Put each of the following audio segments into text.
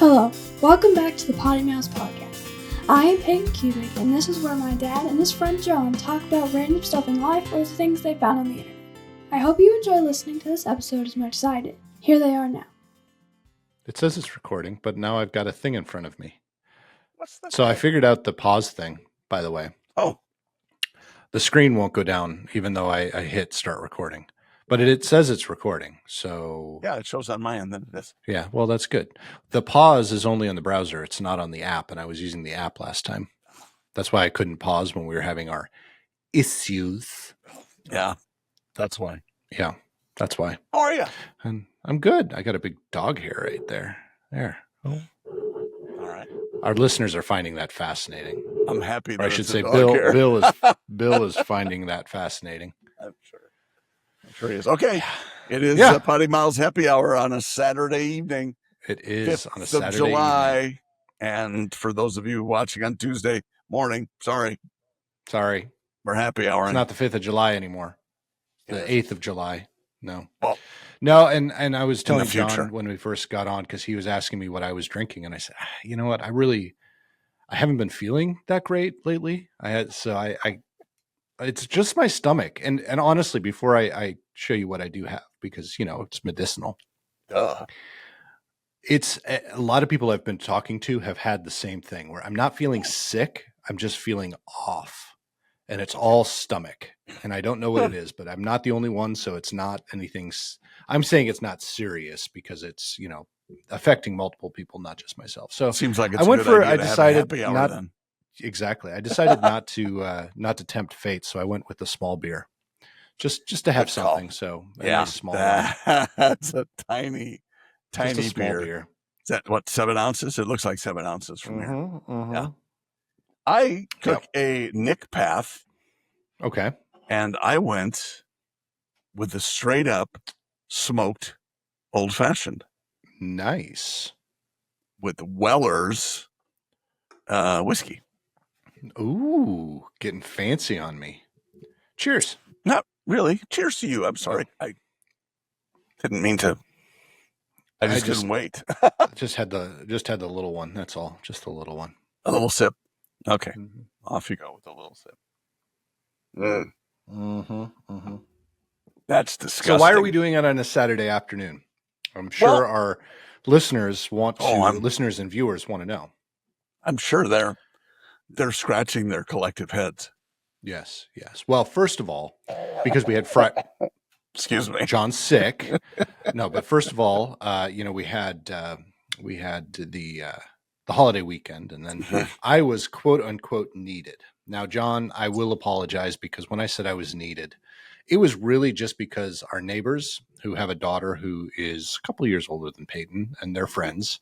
Hello, welcome back to the PoddiMouths podcast. I am Peyton Cubic, and this is where my dad and his friend John talk about random stuff in life or the things they found on the internet. I hope you enjoy listening to this episode as much as I did. Here they are now. It says it's recording, but now I've got a thing in front of me. What's that? So I figured out the pause thing, by the way. Oh. The screen won't go down even though I hit start recording. But it says it's recording, so... Yeah, it shows on my end that it is. Yeah, well, that's good. The pause is only on the browser. It's not on the app, and I was using the app last time. That's why I couldn't pause when we were having our issues. Yeah, that's why. Yeah, that's why. How are you? And I'm good. I got a big dog hair right there. There. Oh. All right. Our listeners are finding that fascinating. I'm happy that or I should it's say a dog hair. Bill is finding that fascinating. I'm sure he is. Okay. It is PoddiMouths Happy Hour on a Saturday evening. It is on a 5th Saturday of July. evening. And for those of you watching on Tuesday morning, sorry. We're happy hour. It's not the 5th of July anymore. The 8th of July. No. Well, no, and I was telling John when we first got on, because he was asking me what I was drinking, and I said, you know what, I haven't been feeling that great lately. It's just my stomach. And honestly, before I show you what I do have, because, it's medicinal. It's a lot of people I've been talking to have had the same thing where I'm not feeling sick. I'm just feeling off, and it's all stomach, and I don't know what it is, but I'm not the only one. So it's not anything. I'm saying it's not serious because it's, affecting multiple people, not just myself. So seems like it's I decided not then. Exactly. I decided not to tempt fate. So I went with a small beer, just to have something. So nice small one. That's a tiny beer. Is that what, 7 ounces? It looks like 7 ounces from here. Mm-hmm. Yeah. I took a Nick path. Okay. And I went with the straight up smoked old fashioned. Nice. With Weller's whiskey. Ooh, getting fancy on me. Cheers. Not really. Cheers to you. I'm sorry. I didn't mean to. I just couldn't wait. just had the little one. That's all. Just a little one. A little sip. Okay. Mm-hmm. Off you go with a little sip. Mm-hmm. That's disgusting. So why are we doing it on a Saturday afternoon? I'm sure our listeners listeners and viewers want to know. I'm sure they're scratching their collective heads. Yes. Well, first of all, because we had excuse me, John's sick. No, but first of all, we had the holiday weekend, and then I was quote unquote needed. Now, John, I will apologize because when I said I was needed, it was really just because our neighbors who have a daughter who is a couple of years older than Peyton and their friends,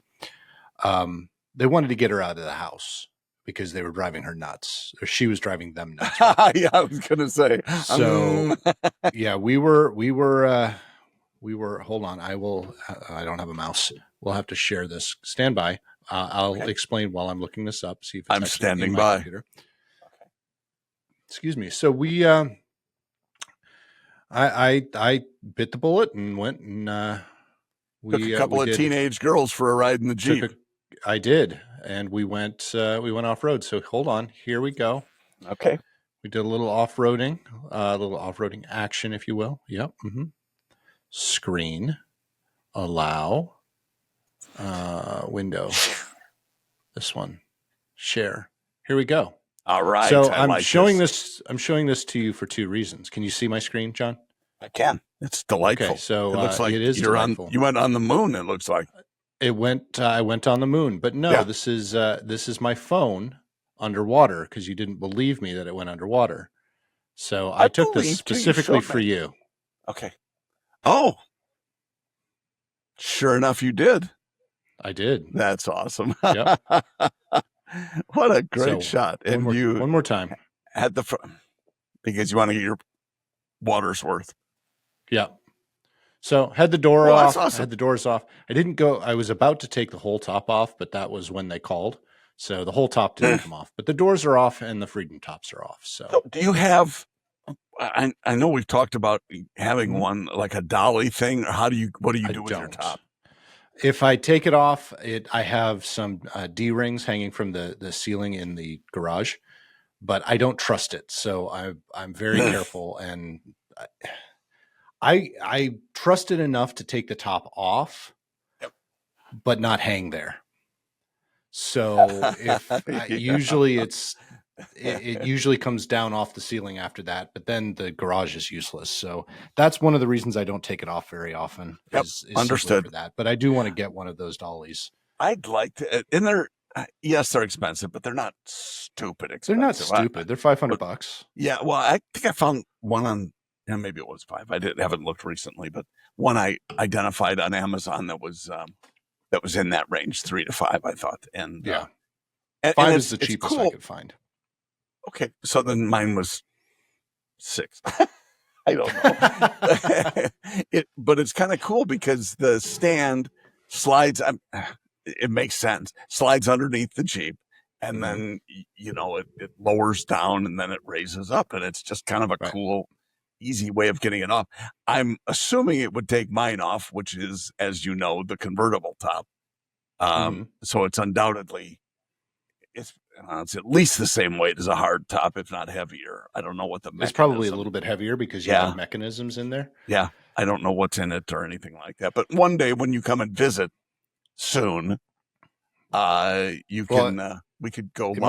they wanted to get her out of the house because they were driving her nuts, or she was driving them nuts. Right? Yeah, I was going to say. So, yeah, we were, hold on. I don't have a mouse. We'll have to share this. Stand by. I'll explain while I'm looking this up. See if it's I'm standing by. Computer. Excuse me. So we, I bit the bullet and went and took a couple of teenage girls for a ride in the Jeep. I did, and we went off road. So hold on, here we go. Okay, we did a little off-roading action, if you will. Yep. Mm-hmm. Screen, allow, window. This one, share. Here we go. All right. So I'm showing this to you for two reasons. Can you see my screen, John? I can. It's delightful. Okay, so it looks like it is delightful. You went on the moon. It looks like I went on the moon, but no, this is my phone underwater because you didn't believe me that it went underwater. So I took this specifically for you. Okay. Oh, sure enough, you did. I did. That's awesome. Yep. What a great shot! And one more time at the front because you want to get your water's worth. Yeah. So had the door off. That's awesome. Had the doors off. I didn't go. I was about to take the whole top off, but that was when they called. So the whole top didn't come off, but the doors are off and the freedom tops are off. So do you have? I know we've talked about having one like a dolly thing. Or what do you do with your top? If I take it off, I have some D-rings hanging from the ceiling in the garage, but I don't trust it. So I'm very careful, and I trust it enough to take the top off, but not hang there. So usually it usually comes down off the ceiling after that, but then the garage is useless. So that's one of the reasons I don't take it off very often. Is understood for that. But I do want to get one of those dollies. I'd like to, and they're yes, they're expensive, but they're not stupid expensive. They're not stupid. They're $500. Yeah, well, I think I found one on, maybe it was $5. I haven't looked recently, but one I identified on Amazon that was in that range, $3 to $5. I thought, and yeah, and 5 is the cheapest I could find. Okay, so then mine was $6. I don't know. But it's kind of cool because the stand slides. It makes sense. Slides underneath the Jeep, and then it lowers down, and then it raises up, and it's just kind of a cool, easy way of getting it off. I'm assuming it would take mine off, which is, as you know, the convertible top. So it's undoubtedly it's at least the same weight as a hard top, if not heavier. I don't know what the mechanism. It's probably a little bit heavier because you have mechanisms in there. Yeah, I don't know what's in it or anything like that. But one day when you come and visit soon, you can we could go. It live.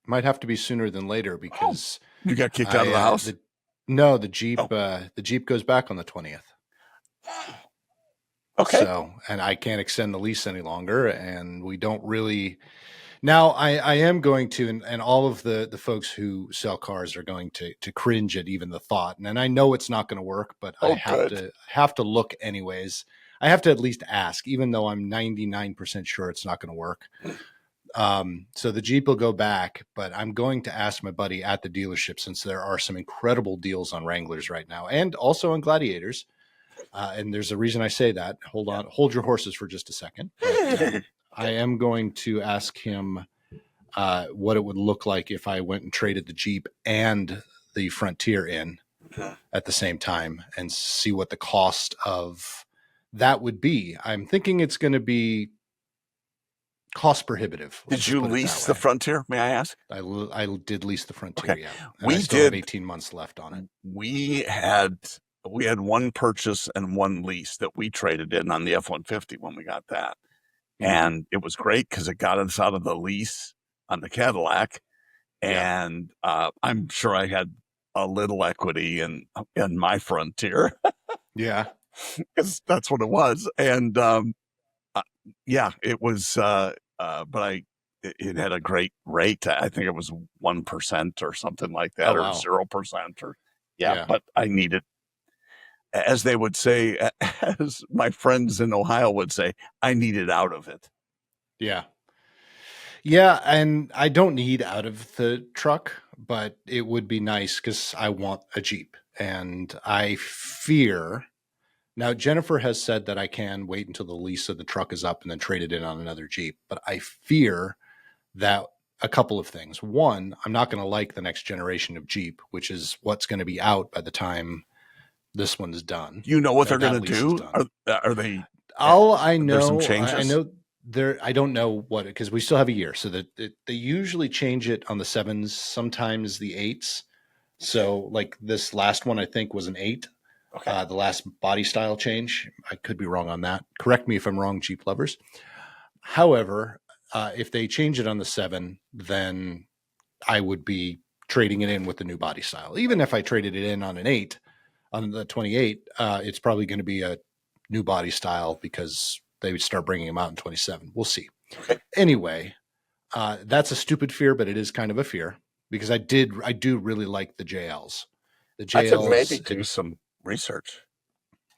Might have to be sooner than later because you got kicked out of the house. The Jeep. The Jeep goes back on the 20th. Okay. So, and I can't extend the lease any longer, and we don't really. Now, I am going to, and all of the folks who sell cars are going to cringe at even the thought, and I know it's not going to work, but I have to look anyways. I have to at least ask, even though I'm 99% sure it's not going to work. So the Jeep will go back, but I'm going to ask my buddy at the dealership, since there are some incredible deals on Wranglers right now, and also on Gladiators. And there's a reason I say that. Hold your horses for just a second. But, I am going to ask him what it would look like if I went and traded the Jeep and the Frontier in at the same time, and see what the cost of that would be. I'm thinking it's going to be cost prohibitive. Did you lease the Frontier, may I ask? I did lease the Frontier, yeah. And we still have 18 months left on it. We had one purchase and one lease that we traded in on the F-150 when we got that. And it was great because it got us out of the lease on the Cadillac. And I'm sure I had a little equity in my Frontier. Yeah. Because that's what it was. And it was, but it had a great rate. I think it was 1% or something like that, or 0%. But I needed, as they would say, as my friends in Ohio would say, I needed out of it. Yeah. Yeah, and I don't need out of the truck, but it would be nice because I want a Jeep. And I fear, now Jennifer has said that I can wait until the lease of the truck is up and then trade it in on another Jeep. But I fear that a couple of things. One, I'm not going to like the next generation of Jeep, which is what's going to be out by the time this one's done. You know what they're going to do? Are they? I know. Some changes? I know there. I don't know what, because we still have a year. So that they usually change it on the 7s, sometimes the 8s. So like this last one, I think was an 8. Okay. The last body style change. I could be wrong on that. Correct me if I'm wrong, Jeep lovers. However, if they change it on the 7, then I would be trading it in with the new body style. Even if I traded it in on an 8. On the 28, it's probably going to be a new body style because they would start bringing them out in 27. We'll see. Okay. Anyway, that's a stupid fear, but it is kind of a fear because I do really like the JLs. The JLs. I could maybe do some research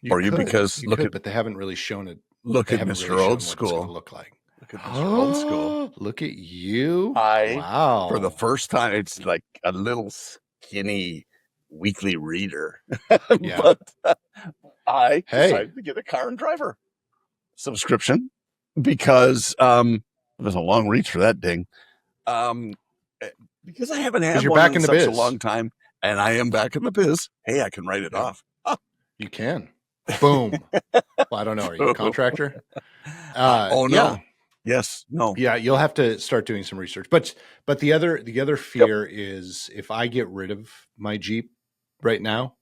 for you because but they haven't really shown it. Look at Mr. Old School. Look like. Look at Mr. Old School. Look at you! Wow. For the first time, it's like a little skinny weekly reader. Yeah. But I decided to get a car and driver subscription because it was a long reach for that ding. Because I haven't had one in such a long time, and I am back in the biz. Hey, I can write it off. You can. Boom. Well, I don't know. Are you a contractor? Oh no. Yeah. Yes. No. Yeah, you'll have to start doing some research. But the other fear is if I get rid of my Jeep right now,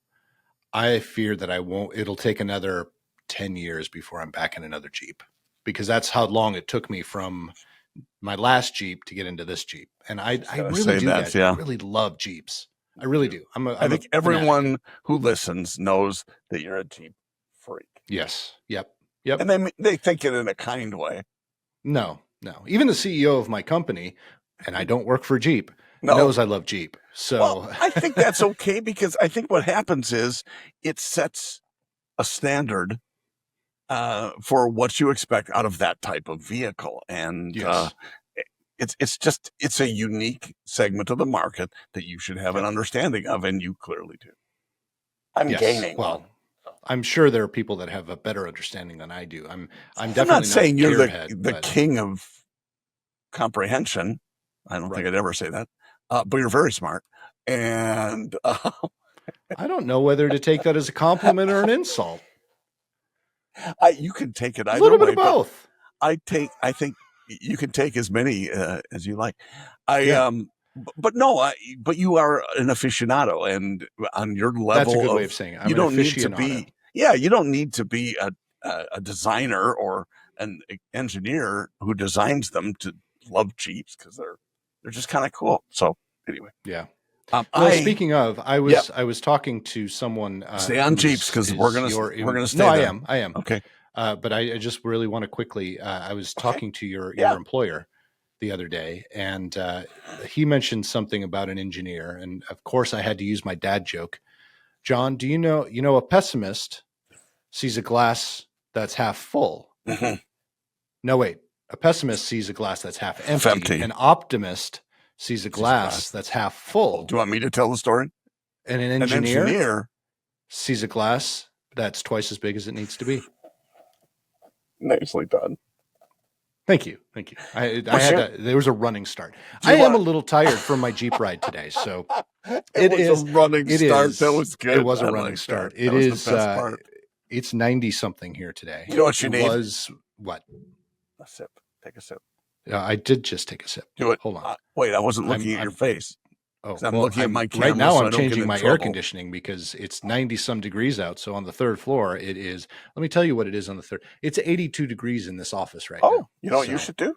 I fear that I won't. It'll take another 10 years before I'm back in another Jeep, because that's how long it took me from my last Jeep to get into this Jeep. And I really do, guys. I really love Jeeps. I really do. I think everyone who listens knows that you're a Jeep freak. Yes. Yep. And they think it in a kind way. No. Even the CEO of my company, and I don't work for Jeep, knows I love Jeep. So well, I think that's okay, because I think what happens is it sets a standard for what you expect out of that type of vehicle. And yes. It's a unique segment of the market that you should have an understanding of, and you clearly do. I'm gaining. Well, I'm sure there are people that have a better understanding than I do. I'm definitely not saying you're the king of comprehension. I don't think I'd ever say that, but you're very smart. And I don't know whether to take that as a compliment or an insult. You can take it either way. A little bit of both. I think you can take as many as you like. But you are an aficionado, and on your level, that's a good way of saying it. You don't need to be. Yeah, you don't need to be a designer or an engineer who designs them to love Jeeps, because they're just kind of cool. So anyway, yeah. Well, speaking of, I was talking to someone. Stay on Jeeps, because we're gonna stay. No, there. I am. Okay. But I just really want to quickly. I was talking to your employer the other day, and he mentioned something about an engineer, and of course I had to use my dad joke. John, do you know a pessimist sees a glass that's half full? Mm-hmm. No, wait. A pessimist sees a glass that's half empty. An optimist sees a glass that's half full. Do you want me to tell the story? And an engineer sees a glass that's twice as big as it needs to be. Nicely done. Thank you. There was a running start. I am a little tired from my Jeep ride today, so it was a running start. That was good. It was a running start. It is. It's 90 something here today. You know what you need? Was what? A sip. Take a sip. I did just take a sip. Do it. Hold on. Wait, I wasn't looking at your face. Oh, I'm looking at my camera. Right now, I'm changing my air conditioning because it's 90 some degrees out. So on the third floor, it is. Let me tell you what it is on the third. It's 82 degrees in this office right now. Oh, you know what you should do?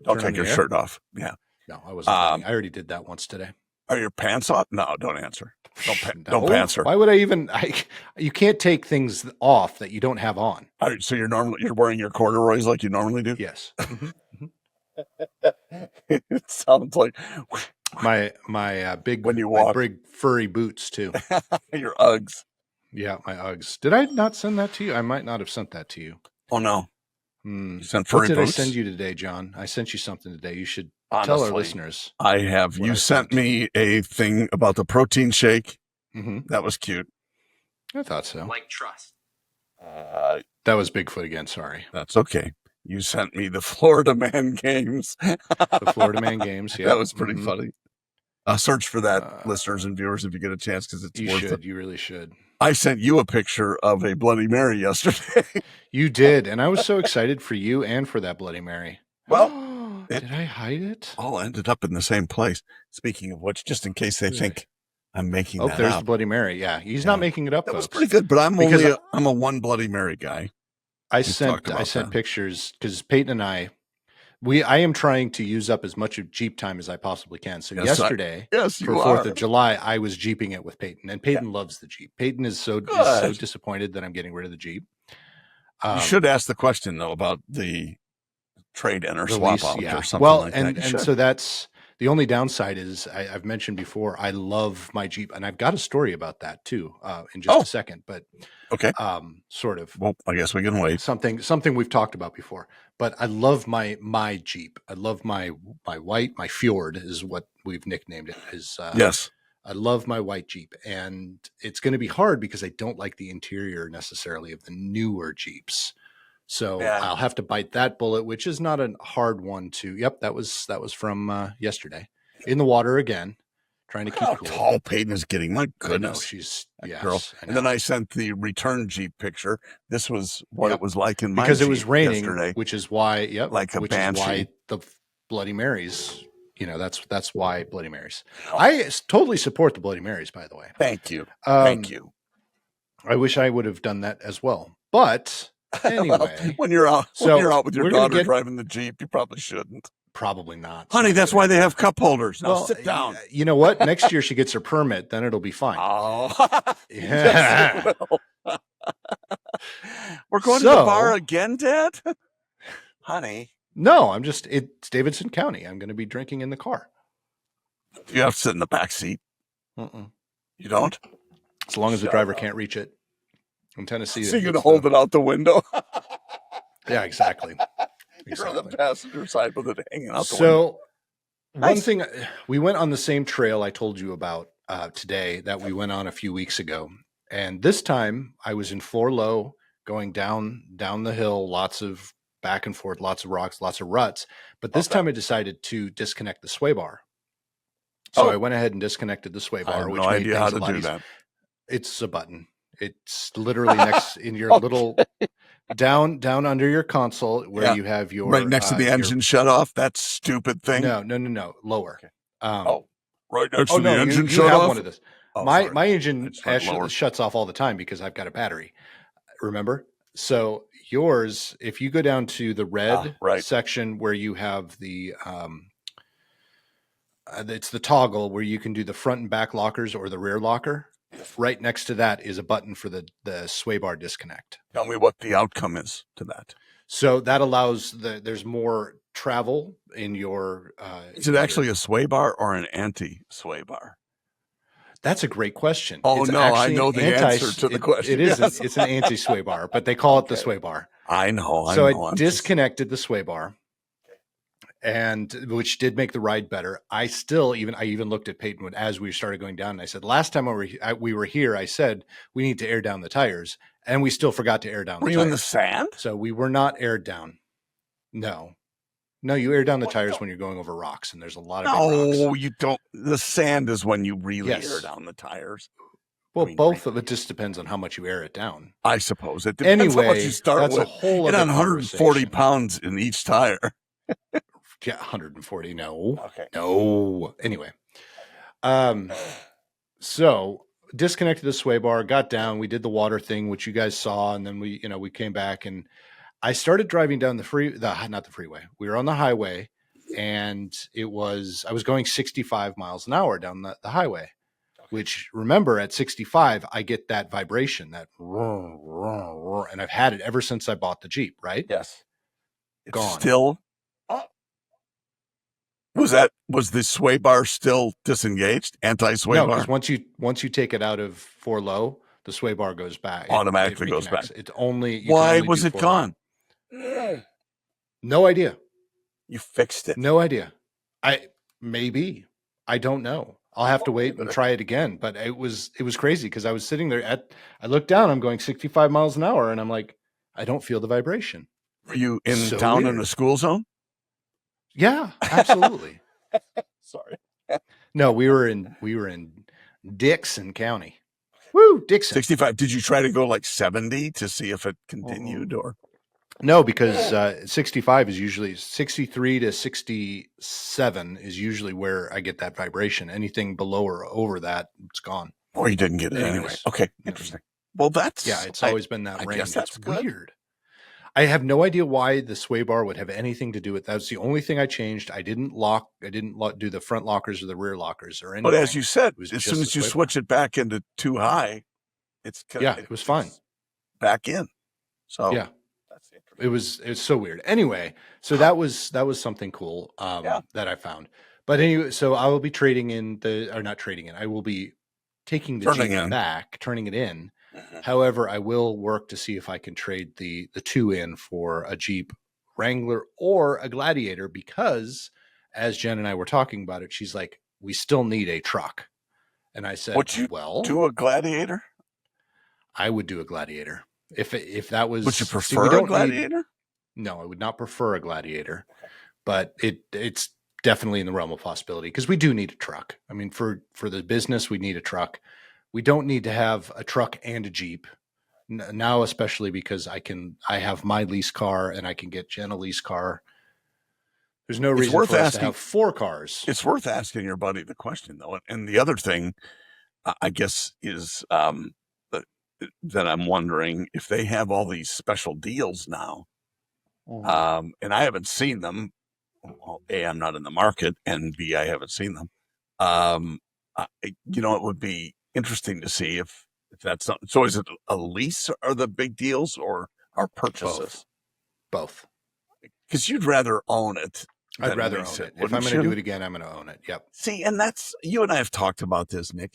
Don't take your shirt off. Yeah. No, I wasn't. I already did that once today. Are your pants off? No, don't answer. Don't answer. Why would I even? You can't take things off that you don't have on. So you're wearing your corduroys like you normally do? Yes. It sounds like my big when you walk. My big furry boots too. Your Uggs. Yeah, my Uggs. Did I not send that to you? I might not have sent that to you. Oh no. You sent furry boots? What did I send you today, John? I sent you something today. You should tell our listeners. I have. You sent me a thing about the protein shake. Mm-hmm. That was cute. I thought so. Like trust. That was Bigfoot again. Sorry. That's okay. You sent me the Florida Man Games. The Florida Man Games. Yeah, that was pretty funny. Search for that, listeners and viewers, if you get a chance, because it's worth it. You really should. I sent you a picture of a Bloody Mary yesterday. You did, and I was so excited for you and for that Bloody Mary. Well, did I hide it? All ended up in the same place. Speaking of which, just in case they think I'm making that there's up. the Bloody Mary. Yeah, he's not making it up. That folks. was pretty good, but I'm a one Bloody Mary guy. I sent pictures because Peyton and I am trying to use up as much of Jeep time as I possibly can. So yesterday, for 4th of July, I was Jeeping it with Peyton, and Peyton loves the Jeep. Peyton is so disappointed that I'm getting rid of the Jeep. You should ask the question though about the trade-in or swap out or something like that. And so that's the only downside is I've mentioned before, I love my Jeep, and I've got a story about that too in just a second. But okay, sort of. Well, I guess we can wait. Something we've talked about before. But I love my Jeep. I love my white, my Fjord is what we've nicknamed it. Yes. I love my white Jeep, and it's going to be hard because I don't like the interior necessarily of the newer Jeeps. So I'll have to bite that bullet, which is not a hard one to. Yep, that was from yesterday. In the water again, trying to keep How cool. tall Peyton is getting. My I know, goodness. she's That girl. yes. I And then know. I sent the return Jeep picture. This was what Yep. it was like in my because it Jeep was raining, yesterday. which is why Like a which banshee. is why the Bloody Marys. That's why Bloody Marys. Oh. I totally support the Bloody Marys, by the way. Thank you. Thank you. I wish I would have done that as well. But anyway, well, when you're out with your daughter driving the Jeep, you probably shouldn't. Probably not. Honey, that's why they have cup holders. Now sit down. You know what? Next year she gets her permit, then it'll be fine. Oh, yeah. Yes, we're going to the bar again, Dad? Honey. No, it's Davidson County. I'm going to be drinking in the car. You have to sit in the back seat. You don't? As long as the driver can't reach it. In Tennessee. So you're going to hold it out the window? Yeah, exactly. You're on the passenger side with it hanging out the window. So one thing, we went on the same trail I told you about today that we went on a few weeks ago. And this time I was in floor low going down the hill, lots of back and forth, lots of rocks, lots of ruts. But this time I decided to disconnect the sway bar. So I went ahead and disconnected the sway bar. I have which no made idea how to do easier. that. It's a button. It's literally next in your little down under your console where you have your right next to the engine shut off. That stupid thing. No, lower. Okay. Right next to the engine you shut have off. one of this. Oh, my engine lower. shuts off all the time because I've got a battery. Remember? So yours, if you go down to the red section where you have the it's the toggle where you can do the front and back lockers or the rear locker. Right next to that is a button for the sway bar disconnect. Tell me what the outcome is to that. So that allows there's more travel in your. Is it actually a sway bar or an anti-sway bar? That's a great question. Oh, no, I know the answer to the question. It isn't. It's an anti-sway bar, but they call it the sway bar. I know. So I disconnected the sway bar, and which did make the ride better. I even looked at Peyton as we started going down, and I said, last time we were here, I said we need to air down the tires, and we still forgot to air down. Were you in the sand? So we were not aired down. No, you air down the tires when you're going over rocks, and there's a lot of big rocks. No, you don't. The sand is when you really air down the tires. Well, both of it just depends on how much you air it down. I suppose it depends how much you start that's with. A whole Get on 140 pounds in each tire. Yeah, 140. No. Okay. No. Anyway, so disconnected the sway bar, got down. We did the water thing, which you guys saw, and then we came back, and I started driving down not the freeway. We were on the highway, and I was going 65 miles an hour down the highway. Which, remember, at 65, I get that vibration, that roar, roar, roar, and I've had it ever since I bought the Jeep, right? Yes. It's gone. Still? Was the sway bar still disengaged? Anti-sway bar? No, because once you take it out of for low, the sway bar goes back. Automatically goes back. It's only. Why was it gone? No idea. You fixed it. No idea. I don't know. I'll have to wait and try it again. But it was crazy because I was sitting there I looked down, I'm going 65 miles an hour, and I'm like, I don't feel the vibration. Were you down in the school zone? Yeah, absolutely. Sorry. No, we were in Dixon County. Woo, Dixon. 65. Did you try to go like 70 to see if it continued or? No, because 65 is usually 63 to 67 is usually where I get that vibration. Anything below or over that, it's gone. Or you didn't get it anyway. Okay, interesting. Well, it's always been that range. Guess that's weird. I have no idea why the sway bar would have anything to do with that. That's the only thing I changed. I didn't do the front lockers or the rear lockers or anything. But as you said, as soon as you switch it back into too high, it was fine. Back in. So yeah. It was so weird. Anyway, so that was something cool that I found. But anyway, so I will be I will be taking the Jeep back, turning it in. Mm-hmm. However, I will work to see if I can trade the two in for a Jeep Wrangler or a Gladiator, because as Jen and I were talking about it, she's like, we still need a truck. And I said, do a Gladiator? I would do a Gladiator. If that was, would you prefer a Gladiator? No, I would not prefer a Gladiator, but it's definitely in the realm of possibility, because we do need a truck. I mean, for the business, we need a truck. We don't need to have a truck and a Jeep now, especially because I have my lease car and I can get Jen a lease car. There's no reason for us to have 4 cars. It's worth asking your buddy the question, though. And the other thing, I guess, is that I'm wondering if they have all these special deals now. And I haven't seen them. Well, A, I'm not in the market, and B, I haven't seen them. It would be interesting to see if that's something. So is it a lease are the big deals, or are purchases? Both. Because you'd rather own it. I'd rather own it. If I'm going to do it again, I'm going to own it. Yep. See, and that's, you and I have talked about this, Nick.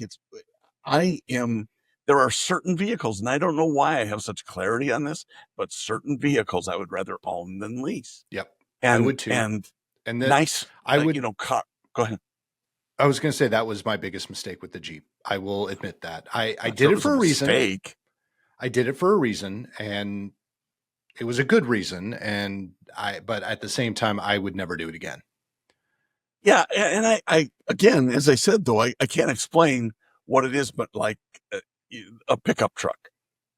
There are certain vehicles, and I don't know why I have such clarity on this, but certain vehicles I would rather own than lease. Yep. And I would too. And then, nice. I would, car. Go ahead. I was going to say that was my biggest mistake with the Jeep. I will admit that. I did it for a reason. I did it for a reason, and it was a good reason. But at the same time, I would never do it again. Yeah. And I again, as I said, though, I can't explain what it is, but like a pickup truck,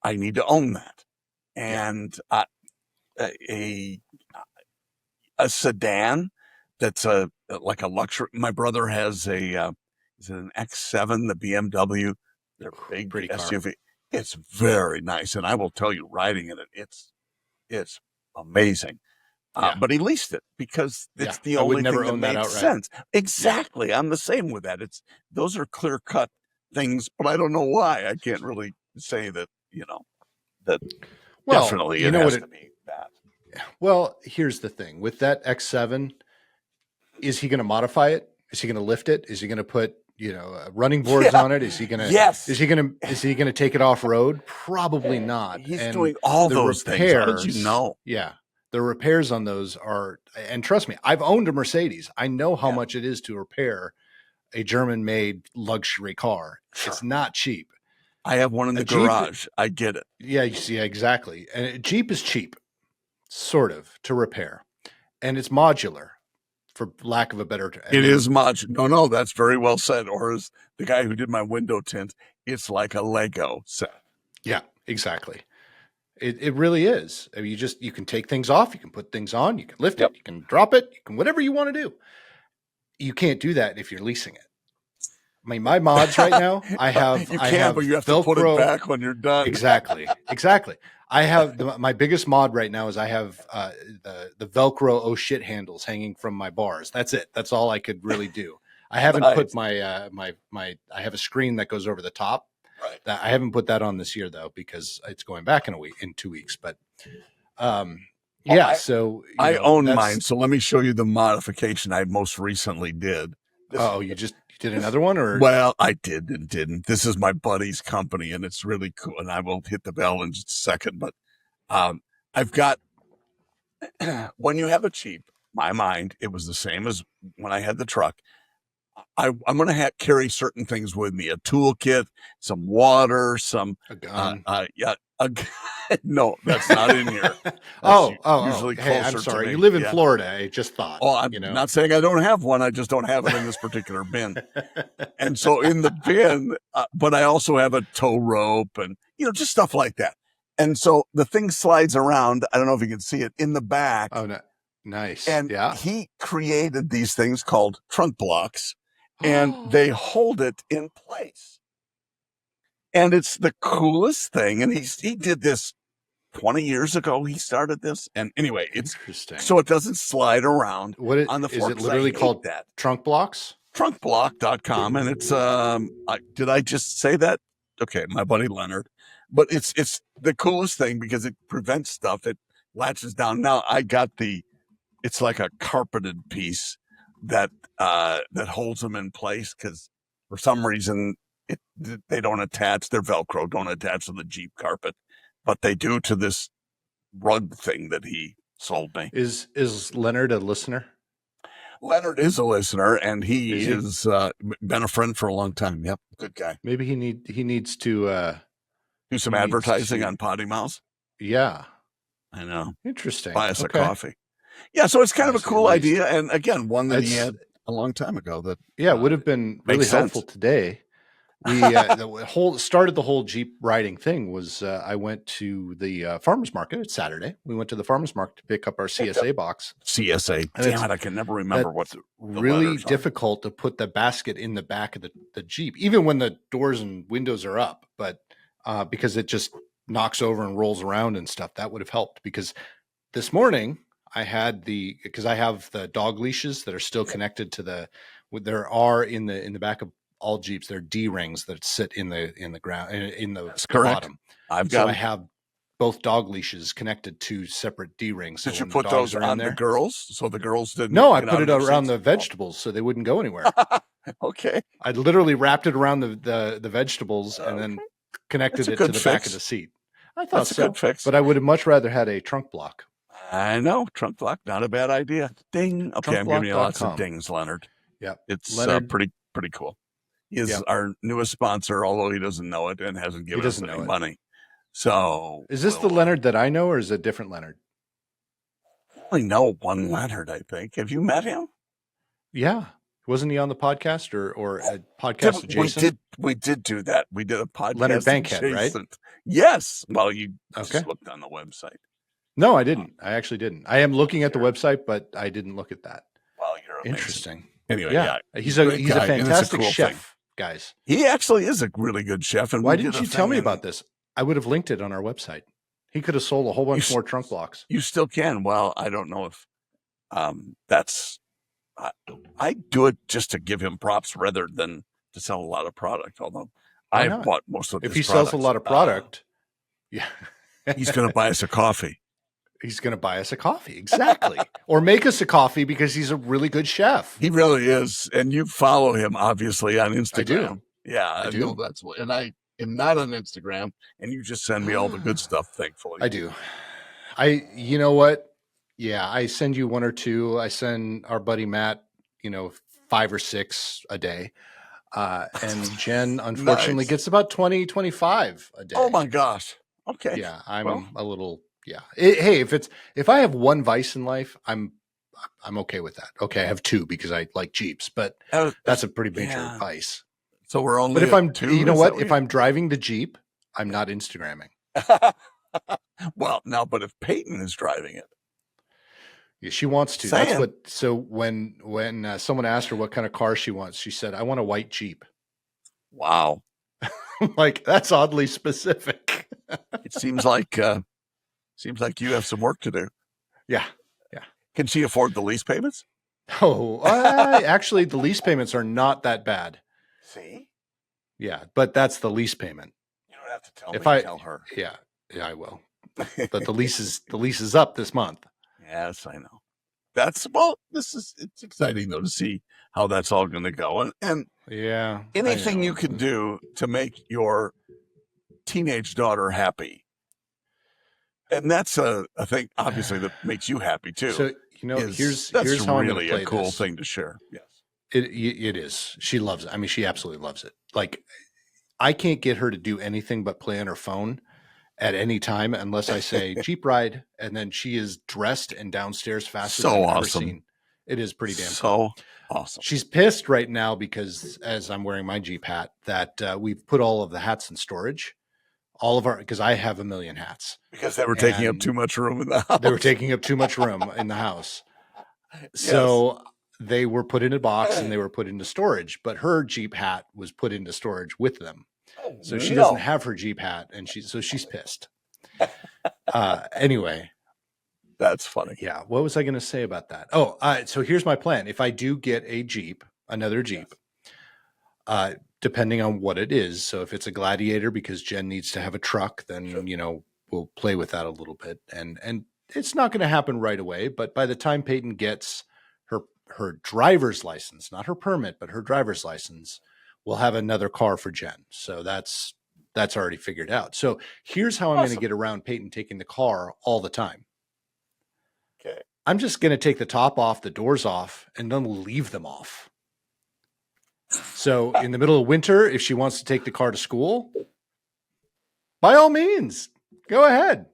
I need to own that. And a sedan that's like a luxury. My brother has is it an X7, the BMW? They're big, pretty SUV. car. It's very nice, and I will tell you, riding in it, it's amazing. But he leased it because it's the only thing that made sense. Exactly, I'm the same with that. Those are clear cut things, but I don't know why. I can't really say that. That definitely it has to be that. Well, here's the thing with that X7. Is he going to modify it? Is he going to lift it? Is he going to put running boards on it? Is he going to? Yes. Is he going to take it off road? Probably not. He's doing all those things. How did you know? Yeah, the repairs on those are, and trust me, I've owned a Mercedes. I know how much it is to repair a German-made luxury car. Sure. It's not cheap. I have one in the garage. I get it. Yeah, exactly. And a Jeep is cheap, sort of, to repair, and it's modular. For lack of a better term. It is modular. No, that's very well said. Or as the guy who did my window tint, it's like a Lego set. Yeah, exactly. It really is. I mean, you can take things off, you can put things on, you can lift it, you can drop it, you can whatever you want to do. You can't do that if you're leasing it. I mean, my mods right now, I have. You can, but you have to put it back when you're done. Exactly. I have my biggest mod right now is I have the Velcro oh shit handles hanging from my bars. That's it. That's all I could really do. I haven't put my I have a screen that goes over the top. Right. I haven't put that on this year though because it's going back in 2 weeks. But so I own mine. So let me show you the modification I most recently did. You did another one, or? Well, I did and didn't. This is my buddy's company, and it's really cool. And I will hit the bell in just a second. But I've got, when you have a Jeep, my mind, it was the same as when I had the truck. I'm going to carry certain things with me: a toolkit, some water, a gun. No, that's not in here. Usually closer. Hey, I'm sorry. You live in Florida. I just thought. Oh, I'm not saying I don't have one. I just don't have it in this particular bin. And so in the bin, but I also have a tow rope and just stuff like that. And so the thing slides around. I don't know if you can see it in the back. Oh, no. Nice. And he created these things called trunk blocks, and they hold it in place. And it's the coolest thing. And he did this 20 years ago. He started this. And anyway, it's interesting. So it doesn't slide around on the floor. Is it literally called that? Trunk blocks? Trunkblock.com. And it's, did I just say that? Okay. My buddy Leonard. But it's the coolest thing because it prevents stuff. It latches down. Now I got it's like a carpeted piece that holds them in place because for some reason, they don't attach, their Velcro don't attach to the Jeep carpet, but they do to this rug thing that he sold me. Is Leonard a listener? Leonard is a listener, and he is been a friend for a long time. Yep, good guy. Maybe he needs to do some advertising on PoddiMouths. Yeah, I know. Interesting. Buy us a coffee. Yeah, so it's kind of a Honestly, cool at least. idea, and again, one that he It's- had a long time ago. That Yeah, it would have been really makes helpful sense. today. We the whole started the whole Jeep riding thing was I went to the farmers market. It's Saturday. We went to the farmers market to pick up our CSA box. CSA. And Damn it, I can never remember what That's the really letters are. difficult to put the basket in the back of the Jeep, even when the doors and windows are up. But because it just knocks over and rolls around and stuff, that would have helped. Because this morning I had because I have the dog leashes that are still connected to there are in the back of all Jeeps, there are D rings that sit in the ground in the bottom. I have both dog leashes connected to separate D rings. Did so you put those on the girls so the girls didn't? No, I put it around the vegetables so they wouldn't go anywhere. Okay. I literally wrapped it around the vegetables and then connected it to the back of the seat. I thought that's a good fix. But I would have much rather had a trunk block. I know. Trunk block, not a bad idea. Ding. Okay, I'm giving you lots of dings, Leonard. Yeah. It's Leonard, pretty cool. He is our newest sponsor, although he doesn't know it and hasn't given us any money. So is this the Leonard that I know, or is it a different Leonard? I only know one Leonard, I think. Have you met him? Yeah. Wasn't he on the podcast or a podcast adjacent? We did do that. We did a podcast. Leonard Bankhead, adjacent. Right? Yes. Well, you just looked on the website. No, I didn't. I actually didn't. I am looking at the website, but I didn't look at that. Well, you're amazing. Interesting. Anyway, yeah. He's a fantastic chef, guys. He actually is a really good chef. And why didn't you tell me about this? I would have linked it on our website. He could have sold a whole bunch more trunk blocks. You still can. Well, I don't know if that's. I do it just to give him props rather than to sell a lot of product. Although I've bought most of. If he sells a lot of product, he's going to buy us a coffee. He's going to buy us a coffee, exactly, or make us a coffee because he's a really good chef. He really is, and you follow him obviously on Instagram. I do. Yeah, I do. That's what, and I am not on Instagram, and you just send me all the good stuff. Thankfully, I do. You know what? Yeah, I send you one or two. I send our buddy Matt, 5 or 6 a day, and Jen unfortunately gets about 20, 25 a day. Oh my gosh! Okay. Yeah, I'm a little. Yeah. Hey, if I have one vice in life, I'm okay with that. Okay, I have 2 because I like Jeeps, but that's a pretty major vice. So we're only. But if I'm, 2, you know what? If I'm driving the Jeep, I'm not Instagramming. Well, now, but if Peyton is driving it, yeah, she wants to. That's what. So when someone asked her what kind of car she wants, she said, "I want a white Jeep." Wow. Like that's oddly specific. It seems like you have some work to do. Yeah. Can she afford the lease payments? Oh, actually, the lease payments are not that bad. See? Yeah, but that's the lease payment. You don't have to tell me. Tell her. Yeah, I will. But the lease is up this month. Yes, I know. It's exciting though to see how that's all going to go, and yeah, anything you can do to make your teenage daughter happy. And that's a thing, obviously, that makes you happy too. So here's how really I'm a cool thing to share. Yes, it is. She loves it. I mean, she absolutely loves it. Like, I can't get her to do anything but play on her phone at any time unless I say Jeep ride, and then she is dressed and downstairs faster than I've ever seen. It is pretty damn cool. Awesome. She's pissed right now because as I'm wearing my Jeep hat, that we've put all of the hats in storage. Because I have a million hats. Because they were taking up too much room in the house. They were taking up too much room in the house. So they were put in a box and they were put into storage, but her Jeep hat was put into storage with them. So she doesn't have her Jeep hat, and she's pissed. Anyway. That's funny. Yeah. What was I going to say about that? Oh, so here's my plan. If I do get a Jeep, another Jeep, depending on what it is. So if it's a Gladiator because Jen needs to have a truck, then, we'll play with that a little bit. And it's not going to happen right away, but by the time Peyton gets her driver's license, not her permit, but her driver's license, we'll have another car for Jen. So that's already figured out. So here's how I'm going to get around Peyton taking the car all the time. Okay. I'm just going to take the top off, the doors off, and then leave them off. So in the middle of winter, if she wants to take the car to school, by all means, go ahead.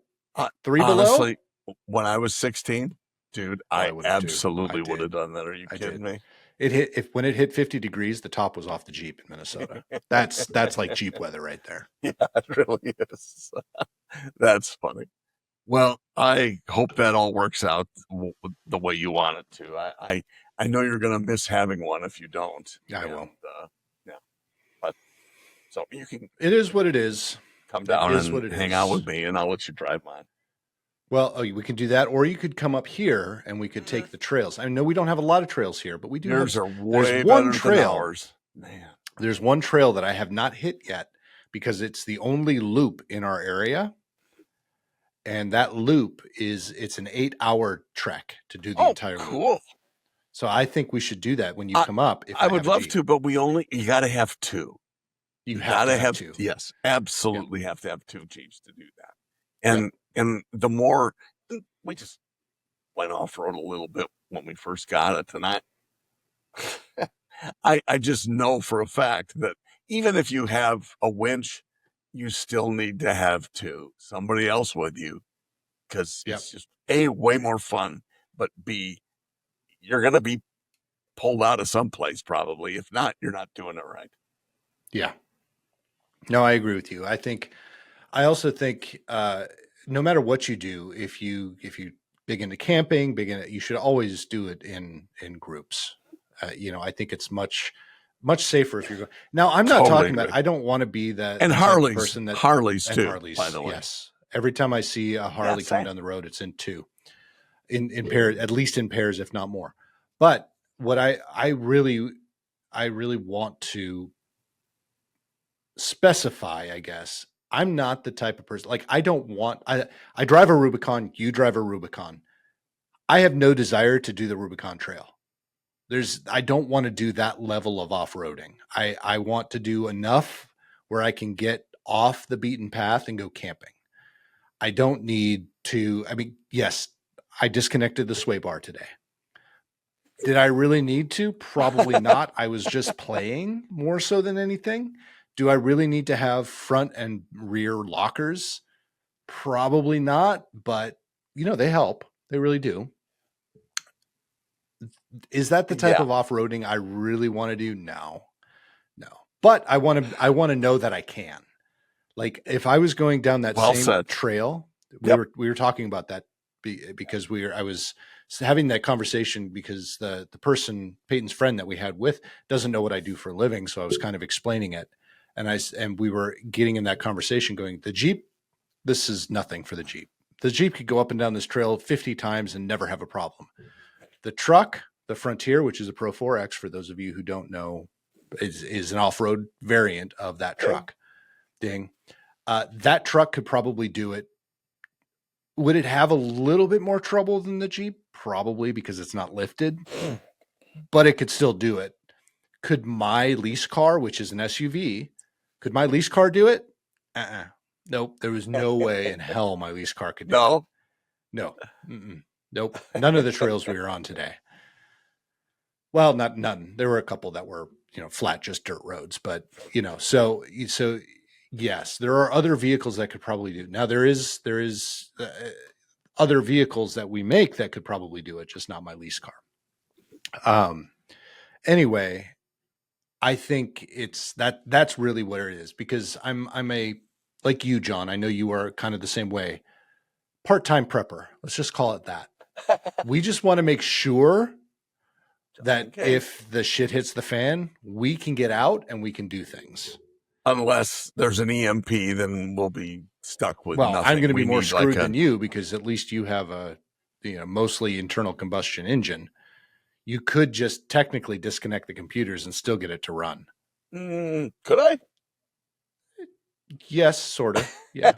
3 below. Honestly, when I was 16, Dude, Oh, I I would have too. absolutely I would have did. done that. Are you I kidding did. me? When it hit 50 degrees, the top was off the Jeep in Minnesota. That's like Jeep weather right there. Yeah, it really is. That's funny. Well, I hope that all works out the way you want it to. I know you're going to miss having one if you don't. I will. Yeah, but so you can. It is what it is. Come down It is what and it hang is. out with me, and I'll let you drive mine. Well, we can do that, or you could come up here and we could take the trails. I know we don't have a lot of trails here, but we do. Yours have, are way there's one better trail. than ours. Man, there's one trail that I have not hit yet because it's the only loop in our area, and that loop it's an 8-hour trek to do the entire loop. Cool. So I think we should do that when you come up. If I would love to, but you got to have two. You got to have two. Yes, absolutely have to have two Jeeps to do that. And the more we just went off road a little bit when we first got it tonight. I just know for a fact that even if you have a winch, you still need to have two, somebody else with you, because it's just A, way more fun, but B, you're going to be pulled out of someplace probably. If not, you're not doing it right. Yeah. No, I agree with you. I also think no matter what you do, if you big into camping, you should always do it in groups. I think it's much safer if you're going. Now, I'm not talking about. I don't want to be that person that Harleys too. Harleys, by the way, yes. Every time I see a Harley coming down the road, it's in two, in pairs, at least in pairs, if not more. But what I really want to specify, I guess, I'm not the type of person, like I drive a Rubicon, you drive a Rubicon. I have no desire to do the Rubicon trail. I don't want to do that level of off-roading. I want to do enough where I can get off the beaten path and go camping. I don't need to, yes, I disconnected the sway bar today. Did I really need to? Probably not. I was just playing more so than anything. Do I really need to have front and rear lockers? Probably not, but they help. They really do. Is that the type of off-roading I really want to do? No. But I want to know that I can. Like if I was going down that same trail, we were talking about that because I was having that conversation because the person, Peyton's friend that we had with, doesn't know what I do for a living, so I was kind of explaining it. And we were getting in that conversation going, the Jeep, this is nothing for the Jeep. The Jeep could go up and down this trail 50 times and never have a problem. The truck, the Frontier, which is a Pro 4X, for those of you who don't know, is an off-road variant of that truck. That truck could probably do it. Would it have a little bit more trouble than the Jeep? Probably, because it's not lifted, but it could still do it. Could my lease car, which is an SUV, could my lease car do it? Nope. There was no way in hell my lease car could do it. No. Nope. None of the trails we were on today. Well, not none. There were a couple that were, flat, just dirt roads, but so yes, there are other vehicles that could probably do. Now there is other vehicles that we make that could probably do it, just not my lease car. Anyway, I think that's really what it is, because I'm a, like you, John, I know you are kind of the same way, part-time prepper. Let's just call it that. We just want to make sure that if the shit hits the fan, we can get out and we can do things. Unless there's an EMP, then we'll be stuck with nothing. I'm going to be more screwed than you, because at least you have a mostly internal combustion engine. You could just technically disconnect the computers and still get it to run. Could I? Yes, sort of. Yeah.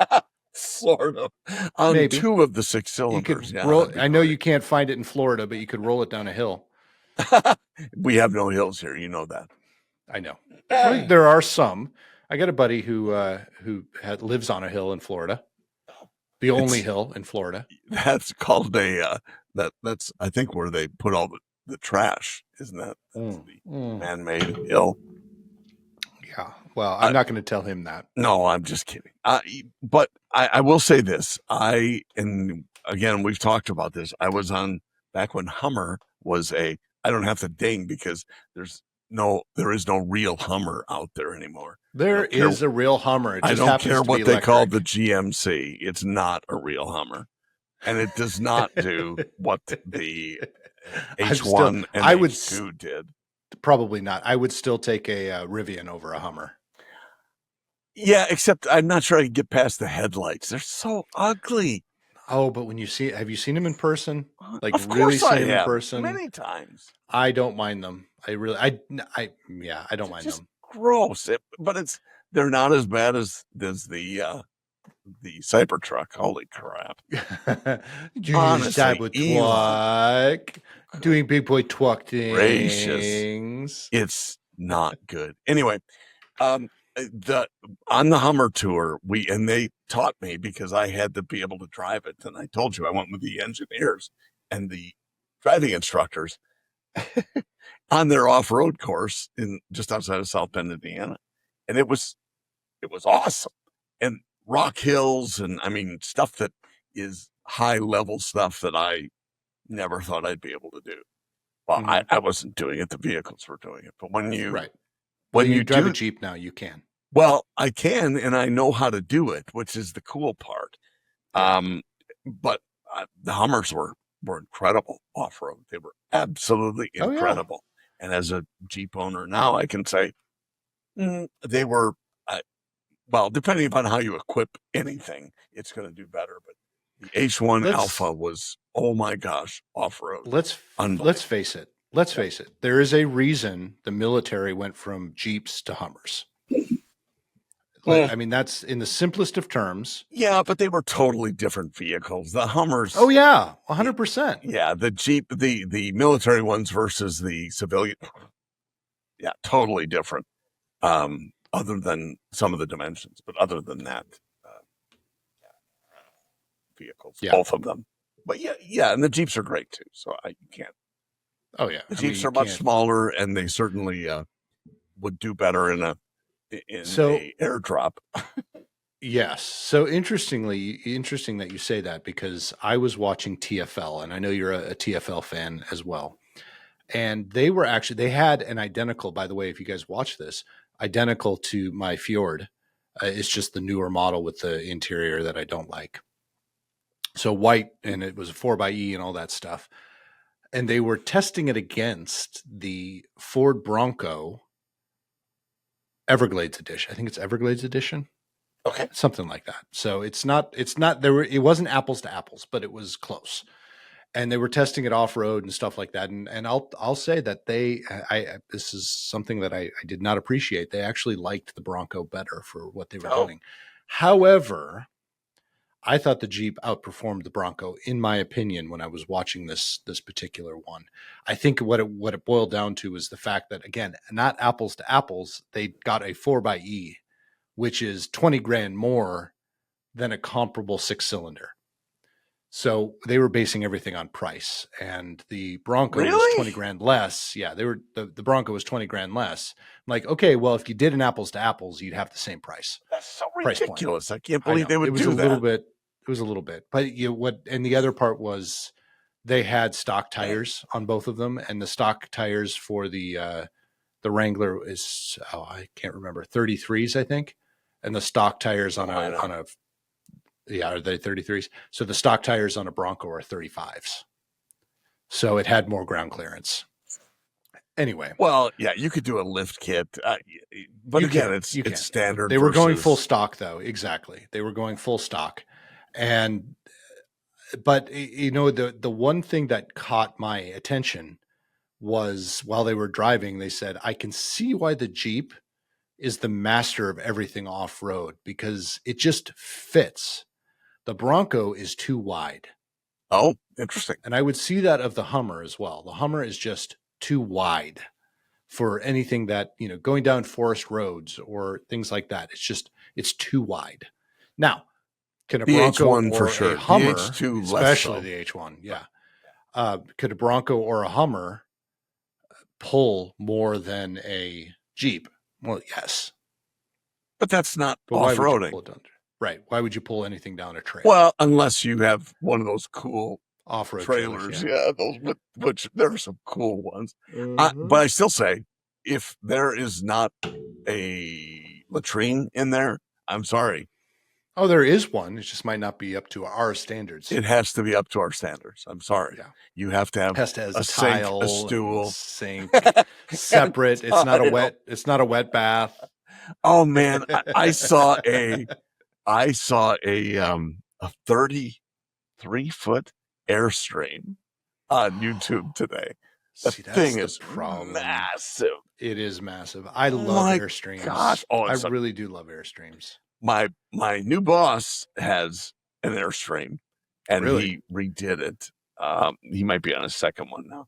Sort of. On maybe. 2 of the 6 cylinders. I know you can't find it in Florida, but you could roll it down a hill. We have no hills here. You know that. I know. Well, there are some. I got a buddy who lives on a hill in Florida. The only hill in Florida. That's called that's I think where they put all the trash, isn't that? That's the man-made hill. Yeah. Well, I'm not going to tell him that. No, I'm just kidding. But I will say this. And again, we've talked about this. I was on back when Hummer was I don't have to ding because there is no real Hummer out there anymore. There is a real Hummer. It I just don't happens care to what be they electric. call the GMC. It's not a real Hummer. And it does not do what the H1 and H2 did. Probably not. I would still take a Rivian over a Hummer. Yeah, except I'm not sure I can get past the headlights. They're so ugly. Oh, but when have you seen them in person? Like, of really course I seen them in have, person? many times. I don't mind them. I don't mind them. Gross. But they're not as bad as the Cybertruck. Holy crap. Honestly, Cybertruck doing big boy truck things. Gracious. It's not good. Anyway, on the Hummer tour, they taught me because I had to be able to drive it. And I told you I went with the engineers and the driving instructors on their off-road course just outside of South Bend, Indiana. And it was awesome. And rock hills and stuff that is high level stuff that I never thought I'd be able to do. Well, I wasn't doing it. The vehicles were doing it. But when you drive a Jeep now, you can. Well, I can, and I know how to do it, which is the cool part. But the Hummers were incredible off-road. They were absolutely incredible. And as a Jeep owner now, I can say they were, well, depending upon how you equip anything, it's going to do better. But the H1 Alpha was, oh my gosh, off-road. Let's face it. There is a reason the military went from Jeeps to Hummers. That's in the simplest of terms. Yeah, but they were totally different vehicles. The Hummers. Oh yeah, 100%. Yeah, the Jeep, the military ones versus the civilian. Yeah, totally different. Other than some of the dimensions, but other than that, vehicles, both of them. But yeah, and the Jeeps are great too. So you can't. Oh yeah, the Jeeps are much smaller, and they certainly would do better in a airdrop. Yes. So interesting that you say that, because I was watching TFL, and I know you're a TFL fan as well. And they had an identical, by the way, if you guys watch this, identical to my Fjord. It's just the newer model with the interior that I don't like. So white, and it was a 4xe and all that stuff. And they were testing it against the Ford Bronco Everglades edition. I think it's Everglades edition. Okay. Something like that. So it wasn't apples to apples, but it was close. And they were testing it off-road and stuff like that. And I'll say that this is something that I did not appreciate. They actually liked the Bronco better for what they were doing. However, I thought the Jeep outperformed the Bronco, in my opinion, when I was watching this particular one. I think what it boiled down to is the fact that, again, not apples to apples, they got a 4xe, which is 20 grand more than a comparable 6-cylinder. So they were basing everything on price, and the Bronco was 20 grand less. Yeah, the Bronco was 20 grand less. I'm like, okay, well, if you did an apples to apples, you'd have the same price. That's so ridiculous. I can't believe they would do that. It was a little bit, but and the other part was they had stock tires on both of them, and the stock tires for the Wrangler is, I can't remember, 33s, I think, and the stock tires on a are they 33s? So the stock tires on a Bronco are 35s. So it had more ground clearance. Anyway. Well, yeah, you could do a lift kit. But again, it's standard. They were going full stock, though. Exactly. They were going full stock. But the one thing that caught my attention was, while they were driving, they said, I can see why the Jeep is the master of everything off-road, because it just fits. The Bronco is too wide. Oh, interesting. And I would see that of the Hummer as well. The Hummer is just too wide for anything that, going down forest roads or things like that. It's too wide. Now, can a Bronco H1 or for sure. a Hummer, the H2 especially the H1, could a Bronco or a Hummer pull more than a Jeep? Well, yes. But that's not off-roading. Right. Why would you pull anything down a trail? Well, unless you have one of those cool Off-road trailers. yeah. Those, which there are some cool ones. But I still say, if there is not a latrine in there, I'm sorry. Oh, there is one. It just might not be up to our standards. It has to be up to our standards. I'm sorry. Yeah. You have to have a a sink, tile, a stool, sink, separate. It's not a wet. It's not a wet bath. Oh man, I saw a 33-foot Airstream on YouTube today. The thing is massive. It is massive. I love Airstreams. Gosh. I really do love Airstreams. My new boss has an Airstream, and he redid it. He might be on his second one now.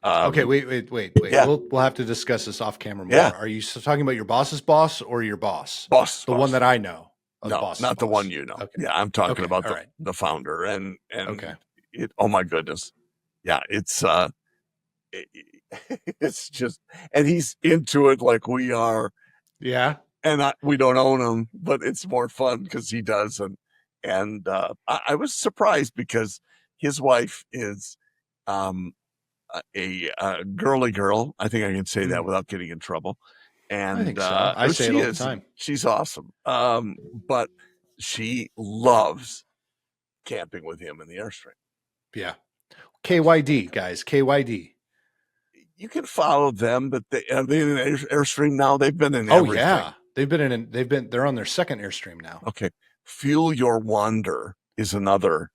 Okay, wait. Yeah. We'll have to discuss this off camera more. Yeah. Are you talking about your boss's boss or your boss? The one that I know. No, not the one you know. Okay. Yeah, I'm talking about the founder and it. Oh my goodness, yeah, it's it's just, and he's into it like we are. Yeah, and we don't own him, but it's more fun because he does, and I was surprised because his wife is a girly girl. I think I can say that without getting in trouble. And I think so. I say it all the time. She's awesome. But she loves camping with him in the Airstream. Yeah. KYD, guys. KYD. You can follow them, but are they in an Airstream now? They've been in everything. Yeah. They're on their second Airstream now. Okay. Fuel Your Wander is another.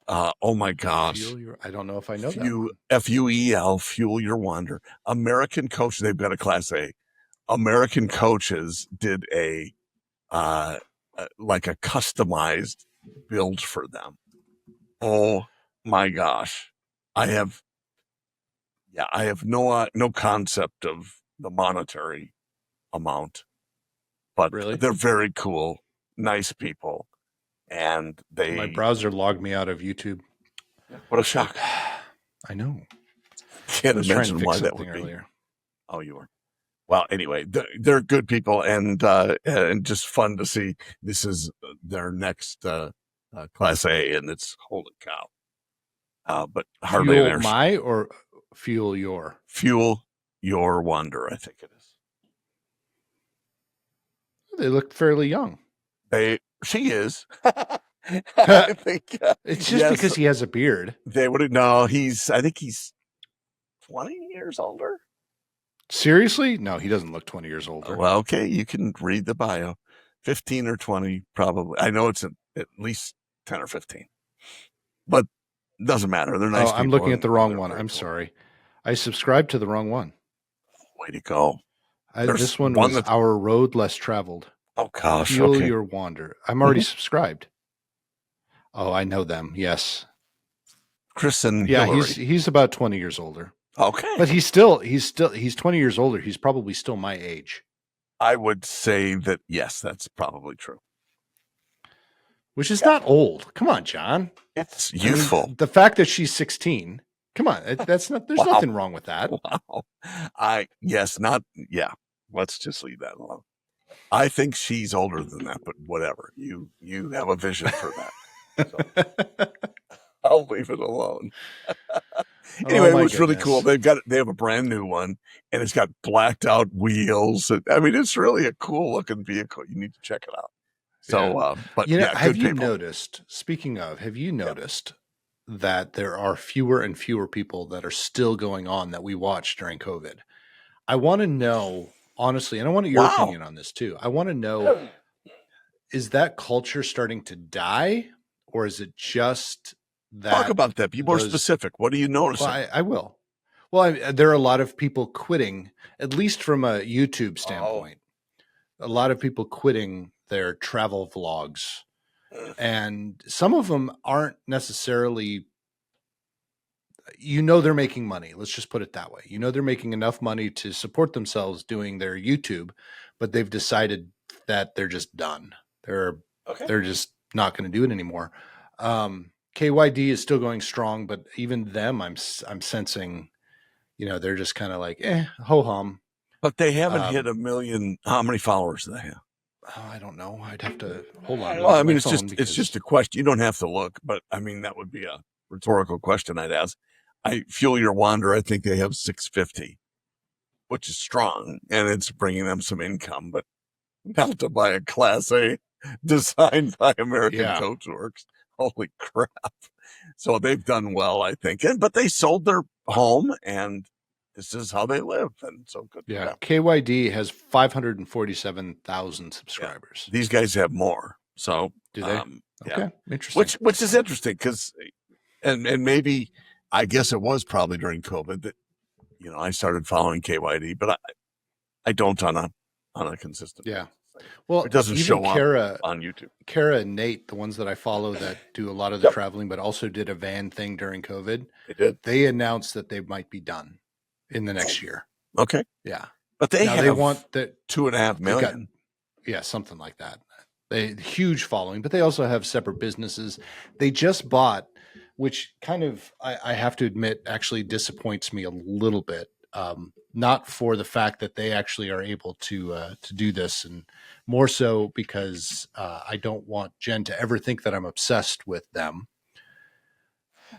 Oh my gosh. I don't know if I know that. FUEL, Fuel Your Wander. American Coach, they've got a Class A. American Coaches did a customized build for them. Oh my gosh. I have no concept of the monetary amount, but really? They're very cool, nice people. And my browser logged me out of YouTube. What a shock. I know. Can't imagine why that would be. Earlier. Oh, you were. Well, anyway, they're good people and just fun to see. This is their next Class A, and it's holy cow. But hardly Fuel my or Fuel Your? Fuel Your Wander, I think it is. They look fairly young. She is. I think it's just because he has a beard. They would no. I think he's 20 years older. Seriously? No, he doesn't look 20 years older. Well, okay, you can read the bio. 15 or 20, probably. I know it's at least 10 or 15, but it doesn't matter. They're nice. I'm looking at the wrong one. I'm sorry. I subscribed to the wrong one. Way to go. This one was Our Road Less Traveled. Oh, gosh. Fuel Your Wander. I'm already subscribed. Oh, I know them. Yes. Chris and Hillary. He's about 20 years older. Okay. But he's 20 years older. He's probably still my age. I would say that, yes, that's probably true. Which is not old. Come on, John. It's youthful. I mean, the fact that she's 16. Come on. There's nothing wrong with that. Wow. Let's just leave that alone. I think she's older than that, but whatever. You have a vision for that. So I'll leave it alone. Anyway, it was really cool. They have a brand new one, and it's got blacked out wheels. I mean, it's really a cool looking vehicle. You need to check it out. So, but have you noticed? Speaking of, have you noticed that there are fewer and fewer people that are still going on that we watched during COVID? I want to know honestly, and I want your opinion on this too. I want to know: is that culture starting to die, or is it just that? Talk about that. Be more specific. What are you noticing? Well, I will. Well, there are a lot of people quitting, at least from a YouTube standpoint. A lot of people quitting their travel vlogs, and some of them aren't necessarily. They're making money. Let's just put it that way. They're making enough money to support themselves doing their YouTube, but they've decided that they're just done. They're just not going to do it anymore. KYD is still going strong, but even them, I'm sensing, they're just kind of like, ho hum. But they haven't hit 1 million. How many followers do they have? Oh, I don't know. I'd have to hold on. Well, I mean, it's just a question. You don't have to look, but I mean, that would be a rhetorical question I'd ask. Fuel Your Wander, I think they have 650, which is strong, and it's bringing them some income, but not to buy a Class A designed by American Coach Works. Holy crap. So they've done well, I think. But they sold their home, and this is how they live. And so good. Yeah. KYD has 547,000 subscribers. Yeah. These guys have more. So do they? Okay. Interesting. Which is interesting because, and maybe, I guess it was probably during COVID that, I started following KYD, but I don't on a consistent basis. Well, it doesn't show up on YouTube. Kara and Nate, the ones that I follow that do a lot of the traveling, but also did a van thing during COVID. They did. They announced that they might be done in the next year. Okay. Yeah. But they want that 2.5 million. Something like that. They huge following, but they also have separate businesses. They just bought, which kind of, I have to admit, actually disappoints me a little bit. Not for the fact that they actually are able to do this, and more so because I don't want Jen to ever think that I'm obsessed with them.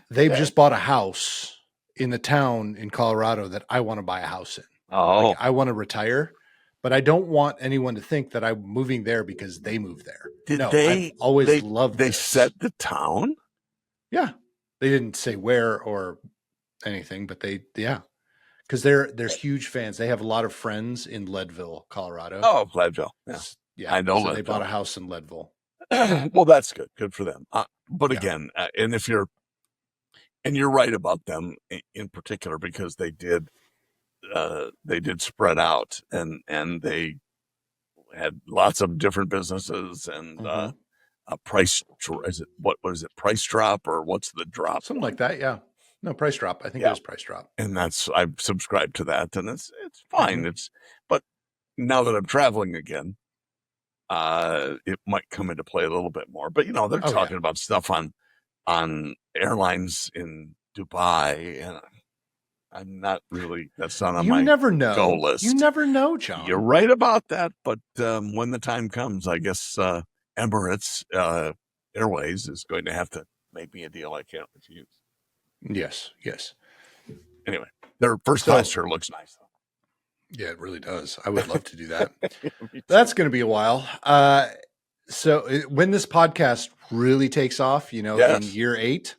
They've just bought a house in the town in Colorado that I want to buy a house in. Oh, I want to retire, but I don't want anyone to think that I'm moving there because they moved there. I've always loved They this. set the town? Yeah. They didn't say where or anything, but because they're huge fans. They have a lot of friends in Leadville, Colorado. Oh, Leadville. Yeah. I know Leadville. They bought a house in Leadville. Well, that's good. Good for them. But again, and you're right about them in particular, because they did spread out and they had lots of different businesses and a price. What is it? Price drop, or what's the drop? Something like that. Yeah. No, price drop. I think it was price drop. And I've subscribed to that, and it's fine. But now that I'm traveling again, it might come into play a little bit more. But they're talking about stuff on airlines in Dubai, and I'm not really. That's not on my goal list. You never know, John. You're right about that. But when the time comes, I guess Emirates Airways is going to have to make me a deal I can't refuse. Yes. Anyway, their first class sure looks nice, though. Yeah, it really does. I would love to do that. That's going to be a while. So when this podcast really takes off, in year 8.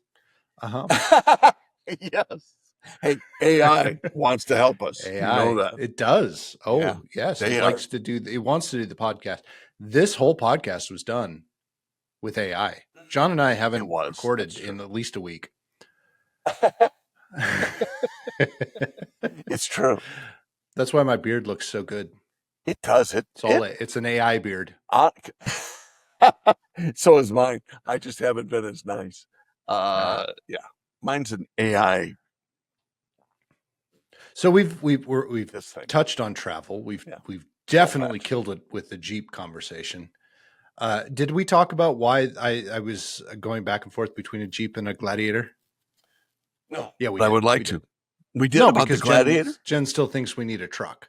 Yes. Hey, AI wants to help us. AI, you know that. It does. Oh, yes. It wants to do the podcast. This whole podcast was done with AI. John and I haven't recorded in at least a week. It's true. That's why my beard looks so good. It does. It's an AI beard. So is mine. I just haven't been as nice. Mine's an AI. So we've touched on travel. We've definitely killed it with the Jeep conversation. Did we talk about why I was going back and forth between a Jeep and a Gladiator? No. Yeah, I would like to. We did about the Gladiator. Jen still thinks we need a truck.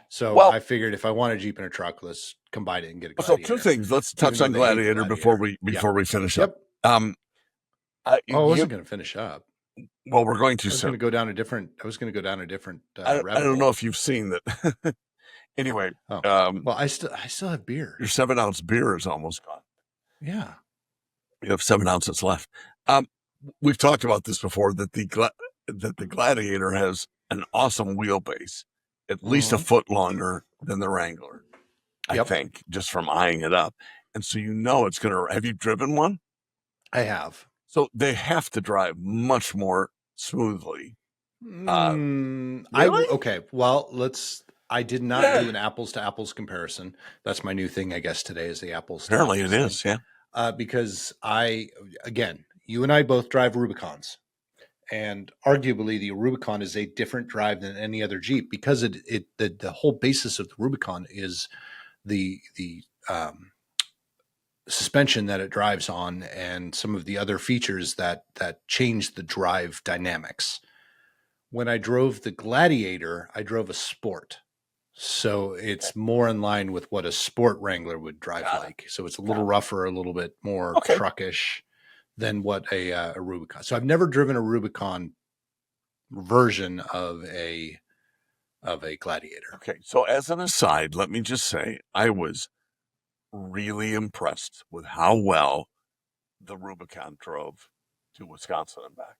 So I figured if I want a Jeep and a truck, let's combine it and get a Gladiator. So 2 things. Let's touch on Gladiator before we finish up. I wasn't going to finish up. Well, we're going to. I was going to go down a different. I don't know if you've seen that. Anyway. Well, I still have beer. Your 7-ounce beer is almost gone. Yeah. You have 7 ounces left. We've talked about this before, that the Gladiator has an awesome wheelbase, at least a foot longer than the Wrangler, I think, just from eyeing it up. And so it's going to. Have you driven one? I have. So they have to drive much more smoothly. Really? Okay. Well, I did not do an apples to apples comparison. That's my new thing, I guess, today is the apples. Apparently it is, yeah. Because you and I both drive Rubicons, and arguably the Rubicon is a different drive than any other Jeep, because the whole basis of the Rubicon is the suspension that it drives on and some of the other features that change the drive dynamics. When I drove the Gladiator, I drove a Sport. So it's more in line with what a Sport Wrangler would drive like. So it's a little rougher, a little bit more truckish than what a Rubicon. So I've never driven a Rubicon version of a Gladiator. Okay, so as an aside, let me just say I was really impressed with how well the Rubicon drove to Wisconsin and back.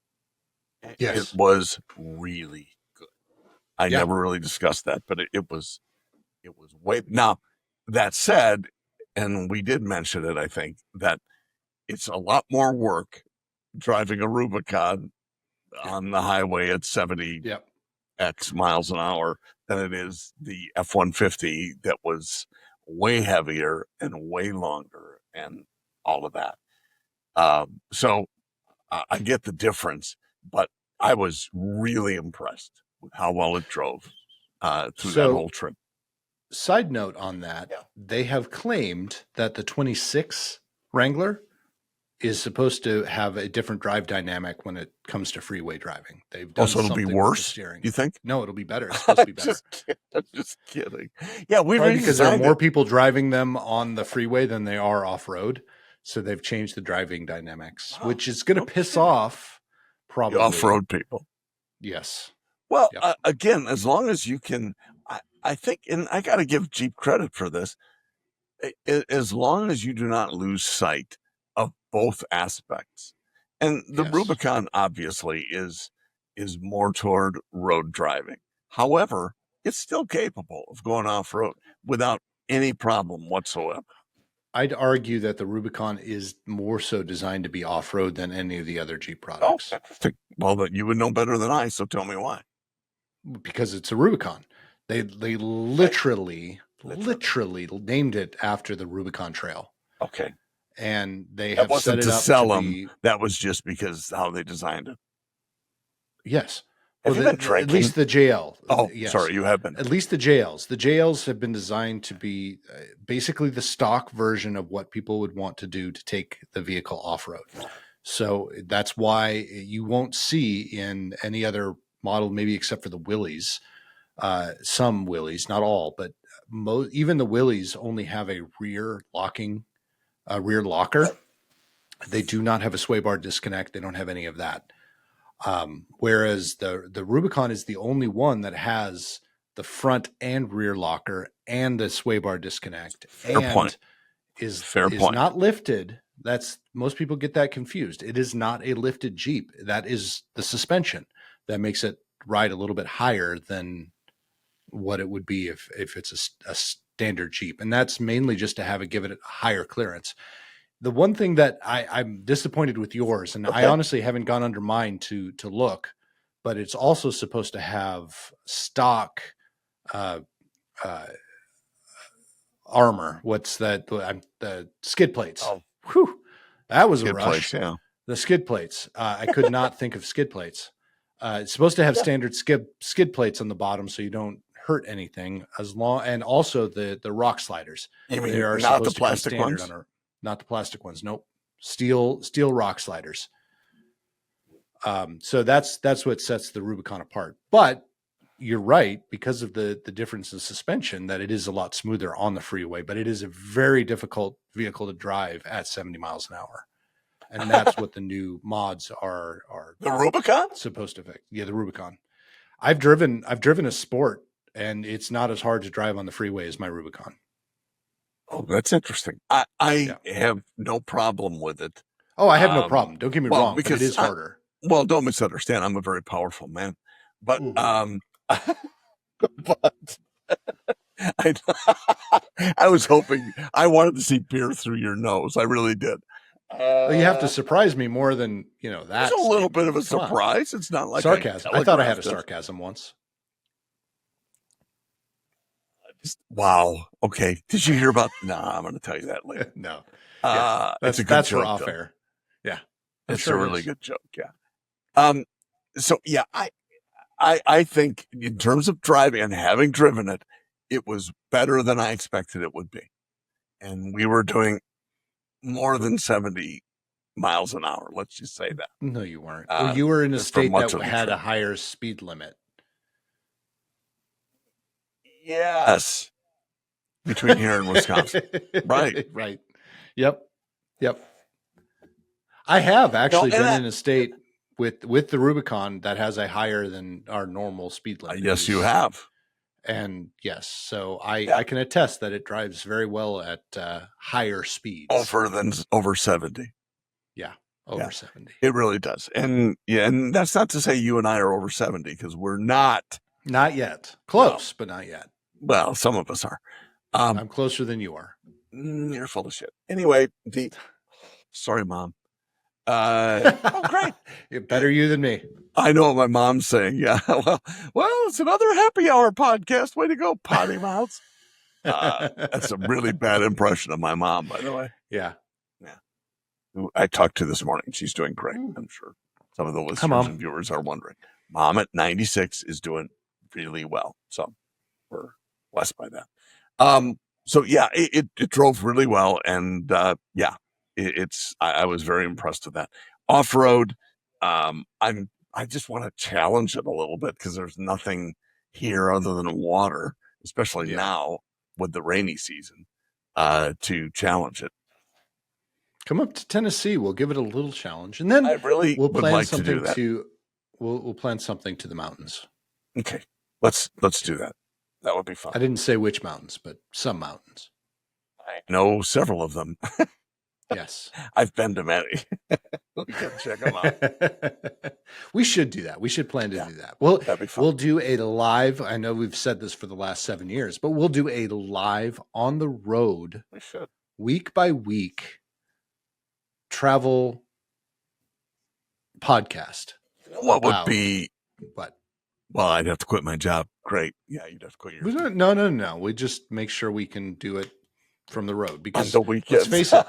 It was really good. I never really discussed that, but it was way. Now, that said, and we did mention it, I think, that it's a lot more work driving a Rubicon on the highway at 70 X miles an hour than it is the F-150 that was way heavier and way longer and all of that. So I get the difference, but I was really impressed with how well it drove through that whole trip. Side note on that, they have claimed that the 26 Wrangler is supposed to have a different drive dynamic when it comes to freeway driving. They've done so it'll be worse, you think? No, it'll be better. It's supposed to be better. I'm just kidding. Yeah, because there are more people driving them on the freeway than they are off-road. So they've changed the driving dynamics, which is going to piss off probably the off-road people. Yes. Well, again, as long as you can, I think, and I got to give Jeep credit for this, as long as you do not lose sight of both aspects. And the Rubicon obviously is more toward road driving. However, it's still capable of going off-road without any problem whatsoever. I'd argue that the Rubicon is more so designed to be off-road than any of the other Jeep products. Oh, interesting. Well, you would know better than I, so tell me why. Because it's a Rubicon. They literally named it after the Rubicon Trail. Okay. And they that have set it to up sell to them. Be, that was just because how they designed it. Yes. Have you been drinking? At least the JL. Oh, yes. Sorry, you have been. At least the JLs. The JLs have been designed to be basically the stock version of what people would want to do to take the vehicle off-road. So that's why you won't see in any other model, maybe except for the Willys, some Willys, not all, but even the Willys only have a rear locker. They do not have a sway bar disconnect. They don't have any of that. Whereas the Rubicon is the only one that has the front and rear locker and the sway bar disconnect. Fair point. Is not lifted. That's most people get that confused. It is not a lifted Jeep. That is the suspension that makes it ride a little bit higher than what it would be if it's a standard Jeep. And that's mainly just to give it a higher clearance. The one thing that I'm disappointed with yours, and I honestly haven't gone under mine to look, but it's also supposed to have stock armor. What's that? The skid plates. Oh, whew, that was skid a rush. Plates, yeah. The skid plates. I could not think of skid plates. It's supposed to have standard skid plates on the bottom, so you don't hurt anything. And also the rock sliders. You mean not the plastic ones? Not the plastic ones. Nope. Steel rock sliders. So that's what sets the Rubicon apart. But you're right, because of the difference in suspension, that it is a lot smoother on the freeway, but it is a very difficult vehicle to drive at 70 miles an hour. And that's what the new mods are the Rubicon supposed to fix. Yeah, the Rubicon. I've driven a Sport, and it's not as hard to drive on the freeway as my Rubicon. Oh, that's interesting. I have no problem with it. Oh, I have no problem. Don't get me wrong, because it is harder. Well, don't misunderstand. I'm a very powerful man, but but I was hoping. I wanted to see beer through your nose. I really did. Well, you have to surprise me more than that. It's a little bit of a surprise. It's not like sarcasm. I thought I had a sarcasm once. Wow. Okay. Did you hear about? No, I'm going to tell you that later. No. It's a good that's joke, for off air. Yeah, it's a really good joke. Yeah. So yeah, I think in terms of driving and having driven it, it was better than I expected it would be, and we were doing more than 70 miles an hour. Let's just say that. No, you weren't. Well, you were in a state that had a higher speed limit. Yes. Between here and Wisconsin. Right. Right. Yep. I have actually No, and been in a state with the Rubicon that has a higher than our normal speed limit. Yes, you have. And yes, so I Yeah. can attest that it drives very well at higher speeds. Over 70. Yeah, over 70. It really does. And and that's not to say you and I are over 70 because we're not. Not yet. Close, but not yet. Well, some of us are. I'm closer than you are. You're full of shit. Anyway, sorry, Mom. Oh, great. Better you than me. I know what my mom's saying. Yeah. Well, it's another happy hour podcast. Way to go, PoddiMouths. That's a really bad impression of my mom, by the way. Yeah. Who I talked to this morning. She's doing great. I'm sure some of the listeners and viewers are wondering. Mom at 96 is doing really well. So we're blessed by that. So yeah, it drove really well. And yeah, I was very impressed with that. Off-road, I just want to challenge it a little bit because there's nothing here other than water, especially now with the rainy season, to challenge it. Come up to Tennessee. We'll give it a little challenge, and then I really we'll would plan like something to do that. We'll plan something to the mountains. Okay, let's do that. That would be fun. I didn't say which mountains, but some mountains. I know several of them. Yes, I've been to many. We can check them out. We should do that. We should plan to do that. Well, that'd be fun. we'll do a live. I know we've said this for the last 7 years, but we'll do a live on the road. We should week by week travel podcast. What would be? What? Well, I'd have to quit my job. Great. Yeah, you'd have to quit your. No. We just make sure we can do it from the road because on the weekends. Let's face it,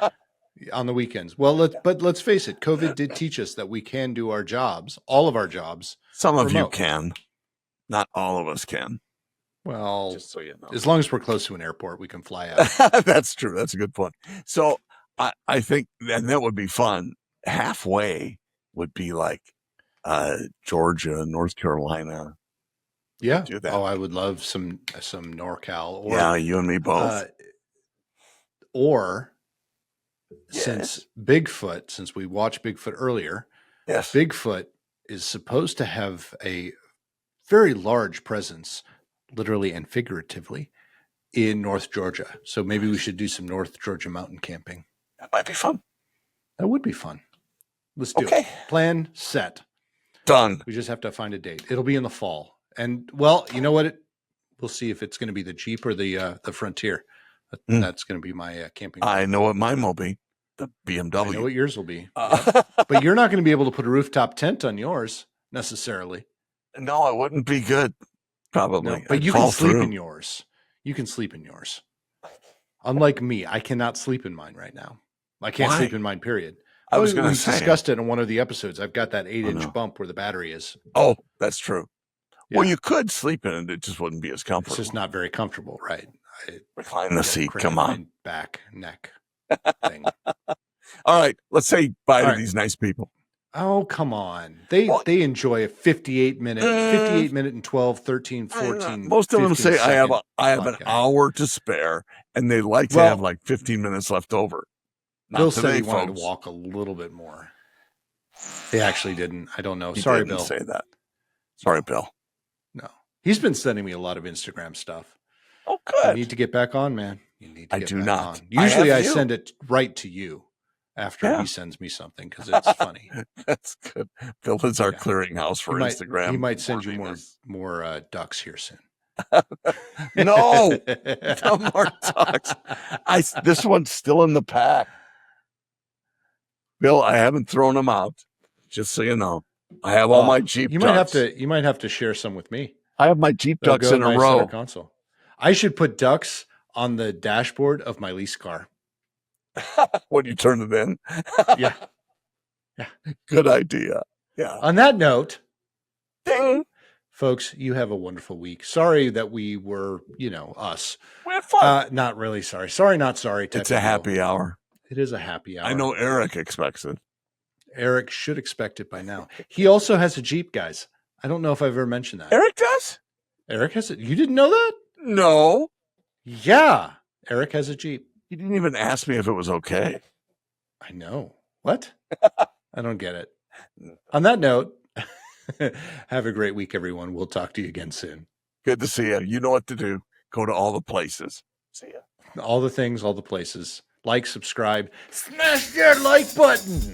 on the weekends. Well, but let's face it. COVID did teach us that we can do our jobs, all of our jobs. Some of you can, not all of us can. Well, just so you know, as long as we're close to an airport, we can fly out. That's true. That's a good point. So I think, and that would be fun. Halfway would be like Georgia, North Carolina. Yeah. Do that. Oh, I would love some NorCal. Or, you and me both. Since we watched Bigfoot earlier, yes, Bigfoot is supposed to have a very large presence, literally and figuratively, in North Georgia. So maybe we should do some North Georgia mountain camping. That might be fun. That would be fun. Let's do it. Plan set. Done. We just have to find a date. It'll be in the fall. And well, you know what? We'll see if it's going to be the Jeep or the Frontier. That's going to be my camping. I know what mine will be. The BMW. I know what yours will be. But you're not going to be able to put a rooftop tent on yours necessarily. No, it wouldn't be good. Probably. No, but you can sleep in yours. You can sleep in yours. Unlike me, I cannot sleep in mine right now. I can't sleep in mine, period. I was going to say. We discussed it in one of the episodes. I've got that 8-inch bump where the battery is. Oh, that's true. Yeah. Well, you could sleep in it. It just wouldn't be as comfortable. It's just not very comfortable, right? Recline the seat. Come on. Back, neck thing. All right. Let's say bye to these nice people. Oh, come on. They enjoy a 58 minute and 12, 13, 14. Most of them say I have an hour to spare, and they like to have like 15 minutes left over. Bill said he wanted to walk a little bit more. They actually didn't. I don't know. Sorry, Bill. Say that. Sorry, Bill. No. He's been sending me a lot of Instagram stuff. Oh, good. You need to get back on, man. You need to I do not. On. Usually I send it right to you after he sends me something because it's funny. That's good. Bill is our clearinghouse for Instagram. He might send you more ducks here soon. No more ducks. This one's still in the pack. Bill, I haven't thrown them out. Just so you know, I have all my Jeep ducks. You might have to share some with me. I have my Jeep ducks in a row. Console. I should put ducks on the dashboard of my lease car. When you turn it in? Yeah. Good idea. Yeah. On that note, ding. Folks, you have a wonderful week. Sorry that we were, us. We had fun. Not really sorry. Sorry, not sorry. It's a happy hour. It is a happy hour. I know Eric expects it. Eric should expect it by now. He also has a Jeep, guys. I don't know if I've ever mentioned that. Eric does? Eric has it. You didn't know that? No. Yeah. Eric has a Jeep. He didn't even ask me if it was okay. I know. What? I don't get it. On that note, have a great week, everyone. We'll talk to you again soon. Good to see you. You know what to do. Go to all the places. See ya. All the things, all the places. Like, subscribe, smash that like button.